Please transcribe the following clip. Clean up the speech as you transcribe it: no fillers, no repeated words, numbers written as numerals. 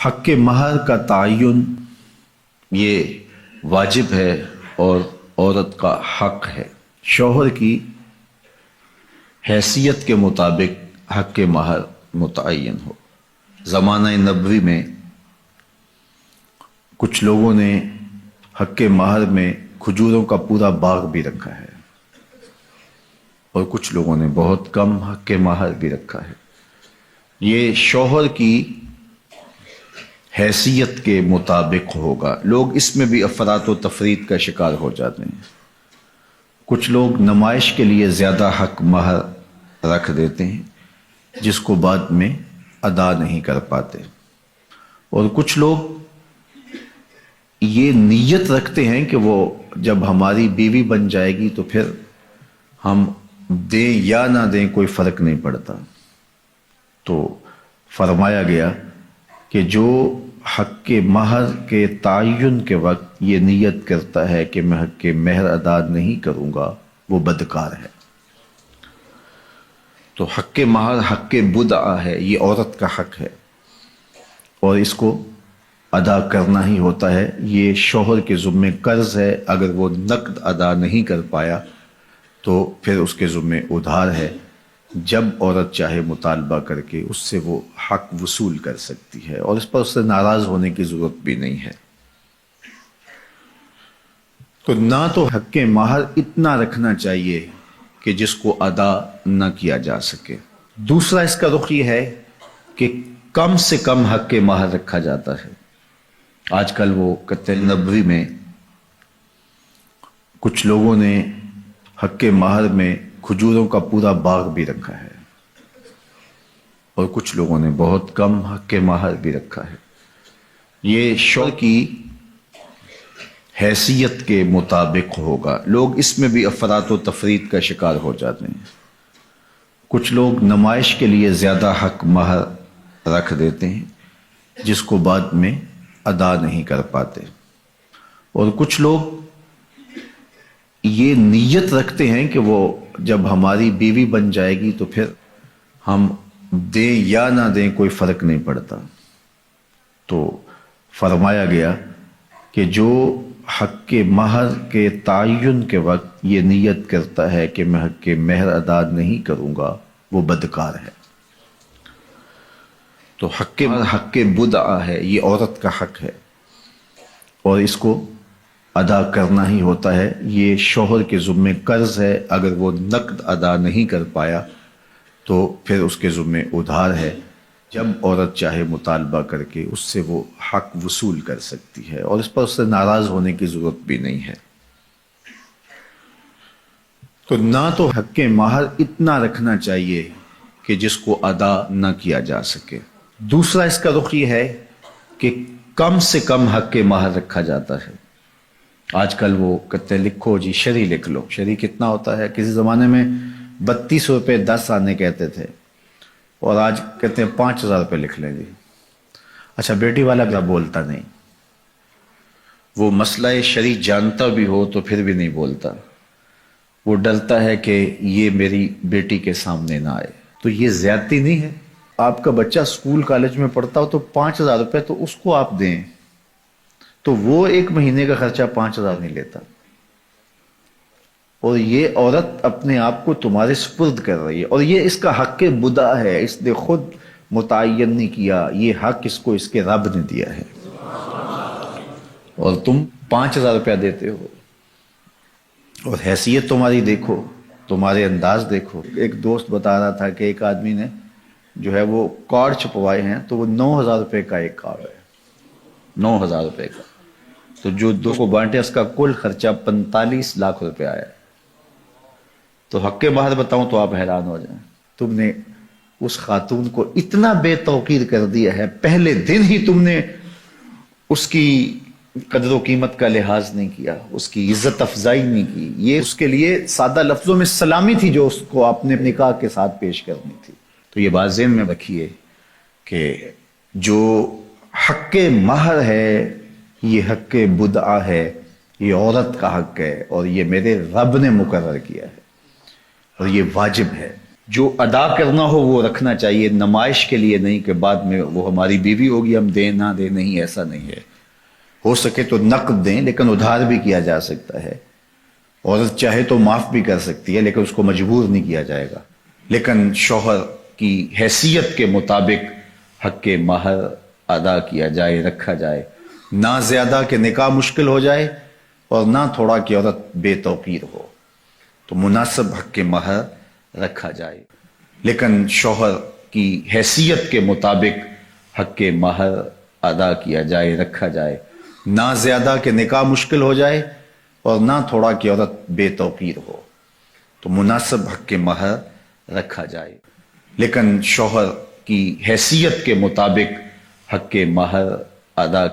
حق مہر کا تعین یہ واجب ہے اور عورت کا حق ہے۔ شوہر کی حیثیت کے مطابق حق مہر متعین ہو۔ زمانہ نبوی میں کچھ لوگوں نے حق مہر میں کھجوروں کا پورا باغ بھی رکھا ہے اور کچھ لوگوں نے بہت کم حق مہر بھی رکھا ہے۔ یہ شوہر کی حیثیت کے مطابق ہوگا۔ لوگ اس میں بھی افراط و تفریط کا شکار ہو جاتے ہیں۔ کچھ لوگ نمائش کے لیے زیادہ حق مہر رکھ دیتے ہیں جس کو بعد میں ادا نہیں کر پاتے، اور کچھ لوگ یہ نیت رکھتے ہیں کہ وہ جب ہماری بیوی بن جائے گی تو پھر ہم دیں یا نہ دیں کوئی فرق نہیں پڑتا۔ تو فرمایا گیا کہ جو حق مہر کے تعین کے وقت یہ نیت کرتا ہے کہ میں حق مہر ادا نہیں کروں گا وہ بدکار ہے۔ تو حق مہر حق بدعہ ہے، یہ عورت کا حق ہے اور اس کو ادا کرنا ہی ہوتا ہے۔ یہ شوہر کے ذمے قرض ہے، اگر وہ نقد ادا نہیں کر پایا تو پھر اس کے ذمے ادھار ہے۔ جب عورت چاہے مطالبہ کر کے اس سے وہ حق وصول کر سکتی ہے اور اس پر اس سے ناراض ہونے کی ضرورت بھی نہیں ہے۔ تو نہ تو حق مہر اتنا رکھنا چاہیے کہ جس کو ادا نہ کیا جا سکے، دوسرا اس کا رخ یہ ہے کہ کم سے کم حق مہر رکھا جاتا ہے۔ آج کل وہ قتل نبوی میں کچھ لوگوں نے حق مہر میں کھجوروں کا پورا باغ بھی رکھا ہے اور کچھ لوگوں نے بہت کم حق مہر بھی رکھا ہے۔ یہ شوہر کی حیثیت کے مطابق ہوگا۔ لوگ اس میں بھی افراط و تفریط کا شکار ہو جاتے ہیں۔ کچھ لوگ نمائش کے لیے زیادہ حق مہر رکھ دیتے ہیں جس کو بعد میں ادا نہیں کر پاتے، اور کچھ لوگ یہ نیت رکھتے ہیں کہ وہ جب ہماری بیوی بن جائے گی تو پھر ہم دیں یا نہ دیں کوئی فرق نہیں پڑتا۔ تو فرمایا گیا کہ جو حق مہر کے تعین کے وقت یہ نیت کرتا ہے کہ میں حق مہر ادا نہیں کروں گا وہ بدکار ہے۔ تو حق مہر حق بدعہ ہے، یہ عورت کا حق ہے اور اس کو ادا کرنا ہی ہوتا ہے۔ یہ شوہر کے ذمے قرض ہے، اگر وہ نقد ادا نہیں کر پایا تو پھر اس کے ذمے ادھار ہے۔ جب عورت چاہے مطالبہ کر کے اس سے وہ حق وصول کر سکتی ہے اور اس پر اس سے ناراض ہونے کی ضرورت بھی نہیں ہے۔ تو نہ تو حق مہر اتنا رکھنا چاہیے کہ جس کو ادا نہ کیا جا سکے، دوسرا اس کا رخ یہ ہے کہ کم سے کم حق مہر رکھا جاتا ہے۔ آج کل وہ کہتے ہیں لکھو جی شرعی لکھ لو۔ شرعی کتنا ہوتا ہے؟ کسی زمانے میں 32 روپے 10 آنے کہتے تھے اور آج کہتے ہیں 5000 روپے لکھ لیں جی۔ اچھا بیٹی والا کیا بولتا نہیں، وہ مسئلہ شرعی جانتا بھی ہو تو پھر بھی نہیں بولتا، وہ ڈرتا ہے کہ یہ میری بیٹی کے سامنے نہ آئے۔ تو یہ زیادتی نہیں ہے؟ آپ کا بچہ اسکول کالج میں پڑھتا ہو تو 5000 روپے تو اس کو آپ دیں، تو وہ ایک مہینے کا خرچہ 5000 نہیں لیتا، اور یہ عورت اپنے آپ کو تمہارے سپرد کر رہی ہے اور یہ اس کا حق بدعہ ہے، اس نے خود متعین نہیں کیا، یہ حق اس کو اس کے رب نے دیا ہے اور تم 5000 روپیہ دیتے ہو۔ اور حیثیت تمہاری دیکھو، تمہارے انداز دیکھو۔ ایک دوست بتا رہا تھا کہ ایک آدمی نے جو ہے وہ کارڈ چھپوائے ہیں تو وہ 9000 روپے کا ایک کارڈ ہے، 9000 روپے کا، تو جو دو کو بانٹے اس کا کل خرچہ 45 لاکھ روپے آیا ہے۔ تو حق مہر بتاؤں تو آپ حیران ہو جائیں، تم نے اس خاتون کو اتنا بے توقیر کر دیا ہے، پہلے دن ہی تم نے اس کی قدر و قیمت کا لحاظ نہیں کیا، اس کی عزت افزائی نہیں کی۔ یہ اس کے لیے سادہ لفظوں میں سلامی تھی جو اس کو آپ نے نکاح کے ساتھ پیش کرنی تھی۔ تو یہ بات ذہن میں رکھیے کہ جو حق مہر ہے یہ حق بدعہ ہے، یہ عورت کا حق ہے اور یہ میرے رب نے مقرر کیا ہے اور یہ واجب ہے۔ جو ادا کرنا ہو وہ رکھنا چاہیے، نمائش کے لیے نہیں کہ بعد میں وہ ہماری بیوی ہوگی ہم دیں نہ دیں، نہیں ایسا نہیں ہے۔ ہو سکے تو نقد دیں لیکن ادھار بھی کیا جا سکتا ہے، عورت چاہے تو معاف بھی کر سکتی ہے لیکن اس کو مجبور نہیں کیا جائے گا، لیکن شوہر کی حیثیت کے مطابق حق مہر ادا کیا جائے، رکھا جائے، نہ زیادہ کہ نکاح مشکل ہو جائے اور نہ تھوڑا کہ عورت بے توقیر ہو، تو مناسب حق مہر رکھا جائے، لیکن شوہر کی حیثیت کے مطابق حق مہر ادا کیا جائے، رکھا جائے، نہ زیادہ کہ نکاح مشکل ہو جائے اور نہ تھوڑا کہ عورت بے توقیر ہو، تو مناسب حق مہر رکھا جائے، لیکن شوہر کی حیثیت کے مطابق حق مہر ادا